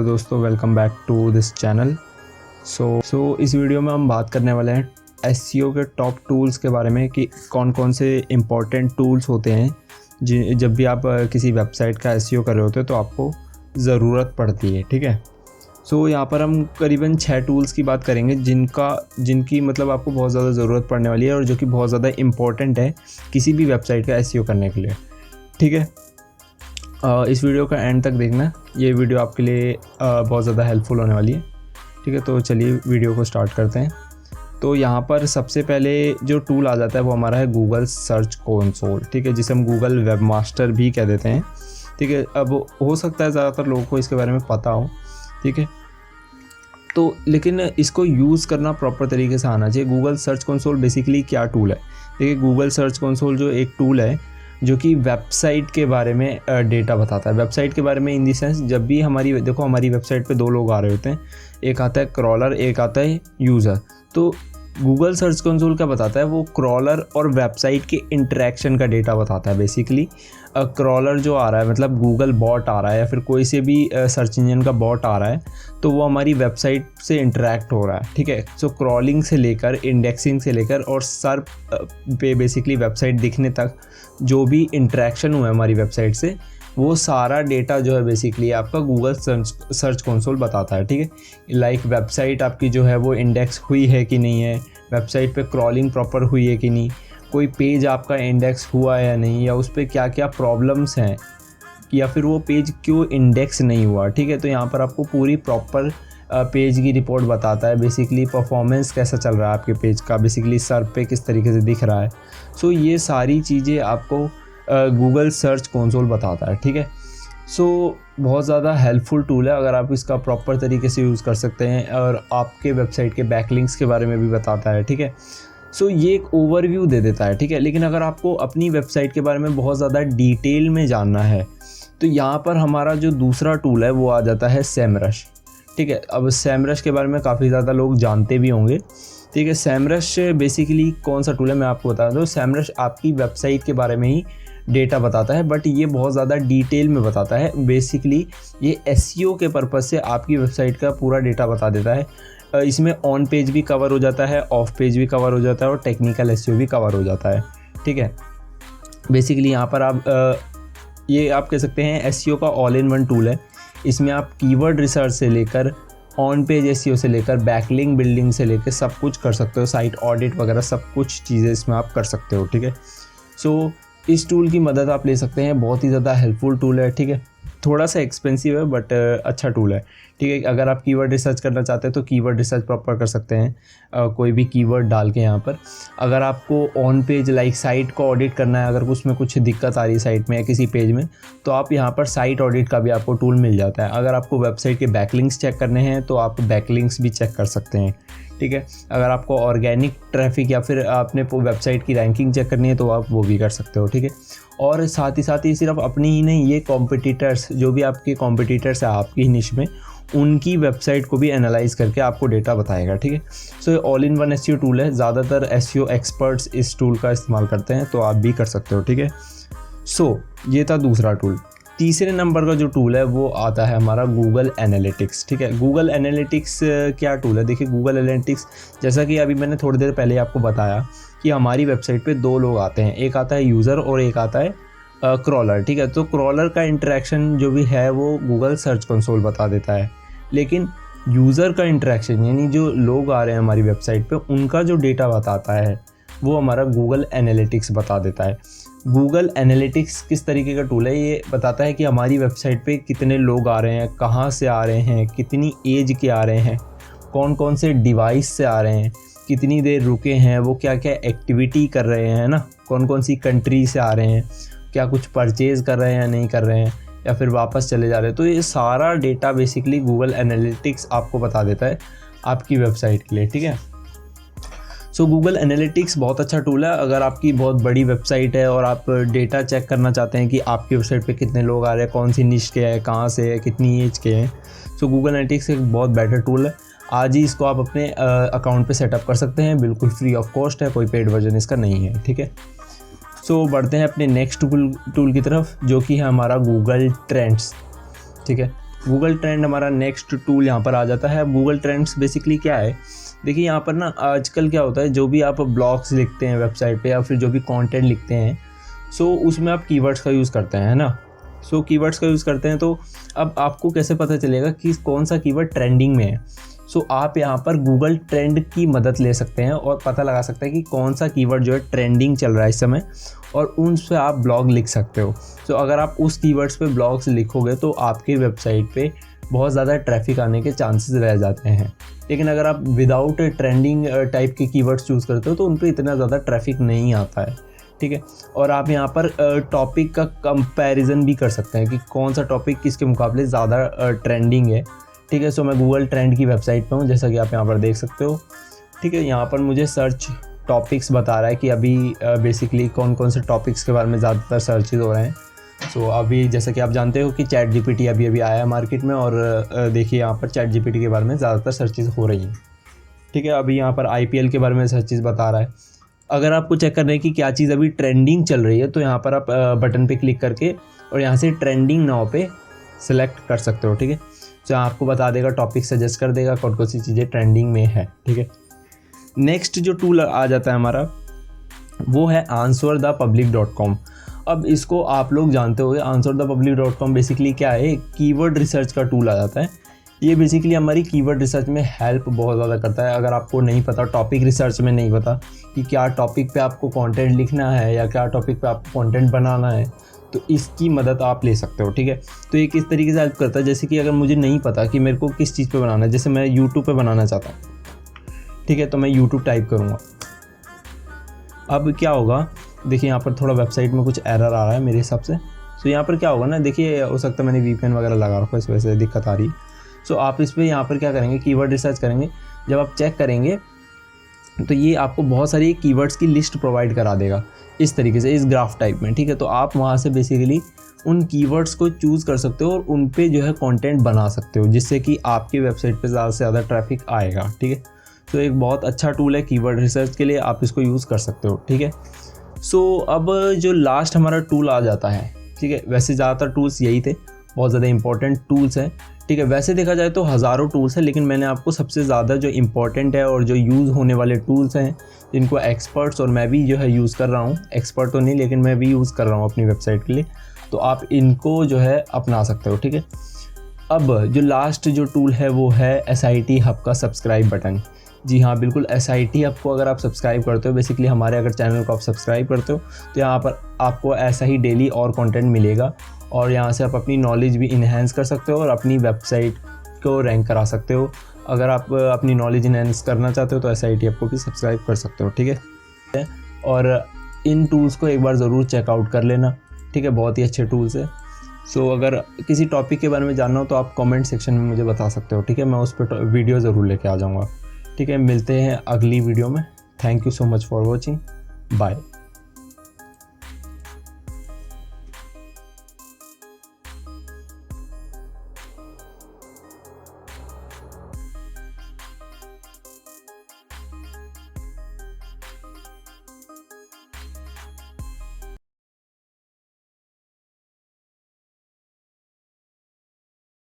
दोस्तों, welcome back to this channel. So इस video में हम बात करने वाले हैं एसईओ के टॉप टूल्स के बारे में कि कौन कौन से इम्पॉर्टेंट टूल्स होते हैं जब भी आप किसी वेबसाइट का एसईओ कर रहे होते हो तो आपको ज़रूरत पड़ती है। ठीक है, सो यहाँ पर हम करीबन 6 टूल्स की बात करेंगे जिनकी मतलब आपको बहुत ज़्यादा ज़रूरत पड़ने वाली है और जो कि बहुत ज़्यादा इम्पॉर्टेंट है किसी भी वेबसाइट का एसईओ करने के लिए। ठीक है, इस वीडियो का एंड तक देखना, ये वीडियो आपके लिए बहुत ज़्यादा हेल्पफुल होने वाली है। ठीक है, तो चलिए वीडियो को स्टार्ट करते हैं। तो यहाँ पर सबसे पहले जो टूल आ जाता है वो हमारा है गूगल सर्च कंसोल। ठीक है, जिसे हम गूगल वेबमास्टर भी कह देते हैं। ठीक है, अब हो सकता है ज़्यादातर लोगों को इसके बारे में पता हो। ठीक है, तो लेकिन इसको यूज़ करना प्रॉपर तरीके से आना चाहिए। गूगल सर्च कंसोल बेसिकली क्या टूल है? देखिए, गूगल सर्च कंसोल जो एक टूल है जो कि वेबसाइट के बारे में डेटा बताता है। वेबसाइट के बारे में इन दी सेंस, जब भी हमारी वेबसाइट पे 2 लोग आ रहे होते हैं, एक आता है क्रॉलर, एक आता है यूज़र। तो गूगल सर्च कंसोल क्या बताता है, वो क्रॉलर और वेबसाइट के इंटरेक्शन का डेटा बताता है। बेसिकली क्रॉलर जो आ रहा है, मतलब गूगल बॉट आ रहा है या फिर कोई से भी सर्च इंजन का बॉट आ रहा है, तो वो हमारी वेबसाइट से इंटरेक्ट हो रहा है। ठीक है, सो क्रॉलिंग से लेकर, इंडेक्सिंग से लेकर और सर्च पे बेसिकली वेबसाइट दिखने तक जो भी इंटरेक्शन हुआ है हमारी वेबसाइट से, वो सारा डेटा जो है बेसिकली आपका गूगल सर्च कंसोल बताता है। ठीक है, लाइक वेबसाइट आपकी जो है वो इंडेक्स हुई है कि नहीं है, वेबसाइट पे क्रॉलिंग प्रॉपर हुई है कि नहीं, कोई पेज आपका इंडेक्स हुआ है या नहीं, या उस पर क्या क्या प्रॉब्लम्स हैं, या फिर वो पेज क्यों इंडेक्स नहीं हुआ। ठीक है, तो यहाँ पर आपको पूरी प्रॉपर पेज की रिपोर्ट बताता है। बेसिकली परफॉर्मेंस कैसा चल रहा है आपके पेज का, बेसिकली सर्च पे किस तरीके से दिख रहा है। सो ये सारी चीज़ें आपको गूगल सर्च कंसोल बताता है। ठीक है, सो बहुत ज़्यादा हेल्पफुल टूल है अगर आप इसका प्रॉपर तरीके से यूज़ कर सकते हैं, और आपके वेबसाइट के बैकलिंक्स के बारे में भी बताता है। ठीक है, सो ये एक ओवरव्यू दे देता है। ठीक है, लेकिन अगर आपको अपनी वेबसाइट के बारे में बहुत ज़्यादा डिटेल में जानना है तो यहाँ पर हमारा जो दूसरा टूल है वो आ जाता है सेमरश। ठीक है, अब सेमरश के बारे में काफ़ी ज़्यादा लोग जानते भी होंगे। ठीक है, सेमरश बेसिकली कौन सा टूल है मैं आपको बता दूँ। सेमरश आपकी वेबसाइट के बारे में ही डेटा बताता है, बट ये बहुत ज़्यादा डिटेल में बताता है। बेसिकली ये एसईओ के पर्पज़ से आपकी वेबसाइट का पूरा डेटा बता देता है। इसमें ऑन पेज भी कवर हो जाता है, ऑफ पेज भी कवर हो जाता है और टेक्निकल एसईओ भी कवर हो जाता है। ठीक है, बेसिकली यहाँ पर ये आप कह सकते हैं एसईओ का ऑल इन वन टूल है। इसमें आप कीवर्ड रिसर्च से लेकर ऑन पेज एसईओ से लेकर बैकलिंक बिल्डिंग से लेकर सब कुछ कर सकते हो, साइट ऑडिट वगैरह सब कुछ चीज़ें इसमें आप कर सकते हो। ठीक है, सो इस टूल की मदद आप ले सकते हैं, बहुत ही ज़्यादा हेल्पफुल टूल है। ठीक है, थोड़ा सा एक्सपेंसिव है बट अच्छा टूल है। ठीक है, अगर आप कीवर्ड रिसर्च करना चाहते हैं तो कीवर्ड रिसर्च प्रॉपर कर सकते हैं, कोई भी कीवर्ड डाल के यहाँ पर। अगर आपको ऑन पेज लाइक साइट को ऑडिट करना है, अगर उसमें कुछ दिक्कत आ रही है साइट में या किसी पेज में, तो आप यहाँ पर साइट ऑडिट का भी आपको टूल मिल जाता है। अगर आपको वेबसाइट के बैकलिंक्स चेक करने हैं तो आप बैकलिंक्स भी चेक कर सकते हैं। ठीक है, अगर आपको ऑर्गेनिक ट्रैफिक या फिर आपने वेबसाइट की रैंकिंग चेक करनी है तो आप वो भी कर सकते हो। ठीक है, और साथ ही सिर्फ अपनी ही नहीं, ये कॉम्पिटिटर्स, जो भी आपके कॉम्पिटिटर्स हैं आपकी ही निश में, उनकी वेबसाइट को भी एनालाइज करके आपको डेटा बताएगा। ठीक है, सो ये all in one SEO tool है। ज़्यादातर एसईओ एक्सपर्ट्स इस टूल का इस्तेमाल करते हैं, तो आप भी कर सकते हो। ठीक है, सो ये था दूसरा टूल। तीसरे नंबर का जो टूल है वो आता है हमारा गूगल एनालिटिक्स। ठीक है, गूगल एनालिटिक्स क्या टूल है? देखिए, गूगल एनालिटिक्स जैसा कि अभी मैंने थोड़ी देर पहले आपको बताया कि हमारी वेबसाइट पे 2 लोग आते हैं, एक आता है यूज़र और एक आता है क्रॉलर। ठीक है, तो क्रॉलर का इंटरेक्शन जो भी है वो गूगल सर्च कंसोल बता देता है, लेकिन यूज़र का इंटरेक्शन यानी जो लोग आ रहे हैं हमारी वेबसाइट पे, उनका जो डेटा बताता है वो हमारा गूगल एनालिटिक्स बता देता है। गूगल एनालिटिक्स किस तरीके का टूल है? ये बताता है कि हमारी वेबसाइट पे कितने लोग आ रहे हैं, कहाँ से आ रहे हैं, कितनी एज के आ रहे हैं, कौन कौन से डिवाइस से आ रहे हैं, कितनी देर रुके हैं, वो क्या क्या एक्टिविटी कर रहे हैं ना, कौन कौन सी कंट्री से आ रहे हैं, क्या कुछ परचेज़ कर रहे हैं या नहीं कर रहे हैं, या फिर वापस चले जा रहे हैं। तो ये सारा डेटा बेसिकली गूगल एनालिटिक्स आपको बता देता है आपकी वेबसाइट के लिए। ठीक है, सो गूगल एनालिटिक्स बहुत अच्छा टूल है अगर आपकी बहुत बड़ी वेबसाइट है और आप डेटा चेक करना चाहते हैं कि आपकी वेबसाइट पे कितने लोग आ रहे हैं, कौन सी निश के हैं, कहाँ से है, कितनी एज के हैं। सो गूगल एनालिटिक्स एक बहुत बेटर टूल है। आज ही इसको आप अपने अकाउंट पे सेटअप कर सकते हैं, बिल्कुल फ्री ऑफ कॉस्ट है, कोई पेड वर्जन इसका नहीं है। ठीक है, सो बढ़ते हैं अपने नेक्स्ट टूल की तरफ, जो कि है हमारा गूगल ट्रेंड्स। ठीक है, गूगल ट्रेंड हमारा नेक्स्ट टूल यहाँ पर आ जाता है। गूगल ट्रेंड्स बेसिकली क्या है, देखिए यहाँ पर ना आजकल क्या होता है, जो भी आप ब्लॉग्स लिखते हैं वेबसाइट पे या फिर जो भी कंटेंट लिखते हैं, सो उसमें आप कीवर्ड्स का यूज़ करते हैं, है ना। सो कीवर्ड्स का यूज़ करते हैं, तो अब आपको कैसे पता चलेगा कि कौन सा कीवर्ड ट्रेंडिंग में है। सो आप यहाँ पर गूगल ट्रेंड की मदद ले सकते हैं और पता लगा सकते हैं कि कौन सा कीवर्ड जो है ट्रेंडिंग चल रहा है इस समय, और उन पर आप ब्लॉग लिख सकते हो। सो अगर आप उस कीवर्ड्स पे ब्लॉग्स लिखोगे तो आपके वेबसाइट पे बहुत ज़्यादा ट्रैफिक आने के चांसेस रह जाते हैं। लेकिन अगर आप विदाउट ट्रेंडिंग टाइप के कीवर्ड्स चूज़ करते हो तो उन पर इतना ज़्यादा ट्रैफिक नहीं आता है, ठीक है। और आप यहाँ पर टॉपिक का कंपैरिजन भी कर सकते हैं कि कौन सा टॉपिक किसके मुकाबले ज़्यादा ट्रेंडिंग है, ठीक है। सो मैं गूगल ट्रेंड की वेबसाइट पे हूँ, जैसा कि आप यहाँ पर देख सकते हो, ठीक है। यहाँ पर मुझे सर्च टॉपिक्स बता रहा है कि अभी बेसिकली कौन कौन से टॉपिक्स के बारे में ज़्यादातर सर्चेज हो रहे हैं। सो अभी जैसा कि आप जानते हो कि चैट जीपीटी अभी आया है मार्केट में, और देखिए यहाँ पर चैट जीपीटी के बारे में ज़्यादातर सर्चेज हो रही हैं, ठीक है। अभी यहाँ पर IPL के बारे में सर्चेज बता रहा है। अगर आपको चेक करना है कि क्या चीज़ अभी ट्रेंडिंग चल रही है, तो यहाँ पर आप बटन पे क्लिक करके और यहाँ से ट्रेंडिंग नाउ पे सिलेक्ट कर सकते हो, ठीक है। तो आपको बता देगा, टॉपिक सजेस्ट कर देगा कौन कौन सी चीज़ें ट्रेंडिंग में है, ठीक है। नेक्स्ट जो टूल आ जाता है हमारा, वो है answerthepublic.com। अब इसको आप लोग जानते होंगे, answerthepublic.com बेसिकली क्या है, कीवर्ड रिसर्च का टूल आ जाता है। ये बेसिकली हमारी कीवर्ड रिसर्च में हेल्प बहुत ज़्यादा करता है। अगर आपको नहीं पता, टॉपिक रिसर्च में नहीं पता कि क्या टॉपिक पे आपको कंटेंट लिखना है या क्या टॉपिक पे आपको कंटेंट बनाना है, तो इसकी मदद आप ले सकते हो, ठीक है। तो ये किस तरीके से हेल्प करता है, जैसे कि अगर मुझे नहीं पता कि मेरे को किस चीज़ पे बनाना है, जैसे मैं यूट्यूब पे बनाना चाहता हूँ, ठीक है, तो मैं यूट्यूब टाइप करूँगा। अब क्या होगा, देखिए यहाँ पर थोड़ा वेबसाइट में कुछ एरर आ रहा है मेरे हिसाब से। सो यहाँ पर क्या होगा ना, देखिए हो सकता है मैंने VPN वगैरह लगा रखा है, इस वजह से दिक्कत आ रही है। सो आप इस पर यहाँ पर क्या करेंगे, कीवर्ड रिसर्च करेंगे। जब आप चेक करेंगे तो ये आपको बहुत सारी कीवर्ड्स की लिस्ट प्रोवाइड करा देगा इस तरीके से, इस ग्राफ टाइप में, ठीक है। तो आप वहाँ से बेसिकली उन कीवर्ड्स को चूज़ कर सकते हो और उन पे जो है कंटेंट बना सकते हो, जिससे कि आपकी वेबसाइट पे ज़्यादा से ज़्यादा ट्रैफिक आएगा, ठीक है। तो एक बहुत अच्छा टूल है कीवर्ड रिसर्च के लिए, आप इसको यूज़ कर सकते हो, ठीक है। सो अब जो लास्ट हमारा टूल आ जाता है, ठीक है, वैसे ज़्यादातर टूल्स यही थे, बहुत ज़्यादा इंपॉर्टेंट टूल्स हैं, ठीक है। वैसे देखा जाए तो हज़ारों टूल्स हैं, लेकिन मैंने आपको सबसे ज़्यादा जो इम्पॉर्टेंट है और जो यूज़ होने वाले टूल्स हैं, जिनको एक्सपर्ट्स और मैं भी जो है यूज़ कर रहा हूँ, एक्सपर्ट तो नहीं लेकिन मैं भी यूज़ कर रहा हूँ अपनी वेबसाइट के लिए, तो आप इनको जो है अपना सकते हो, ठीक है। अब जो लास्ट जो टूल है वो है SIT हब का सब्सक्राइब बटन। जी हाँ, बिल्कुल, SIT हब को अगर आप सब्सक्राइब करते हो, बेसिकली हमारे अगर चैनल को आप सब्सक्राइब करते हो, तो यहाँ पर आपको ऐसा ही डेली और कंटेंट मिलेगा, और यहाँ से आप अपनी नॉलेज भी इन्हेंस कर सकते हो और अपनी वेबसाइट को रैंक करा सकते हो। अगर आप अपनी नॉलेज इन्हेंस करना चाहते हो तो SIT हब को भी सब्सक्राइब कर सकते हो, ठीक है। और इन टूल्स को एक बार ज़रूर चेकआउट कर लेना, ठीक है, बहुत ही अच्छे टूल्स है। सो अगर किसी टॉपिक के बारे में जानना हो तो आप कमेंट सेक्शन में मुझे बता सकते हो, ठीक है, मैं उस पर वीडियो ज़रूर लेके आ जाऊँगा, ठीक है। मिलते हैं अगली वीडियो में। Thank you so much for watching, bye.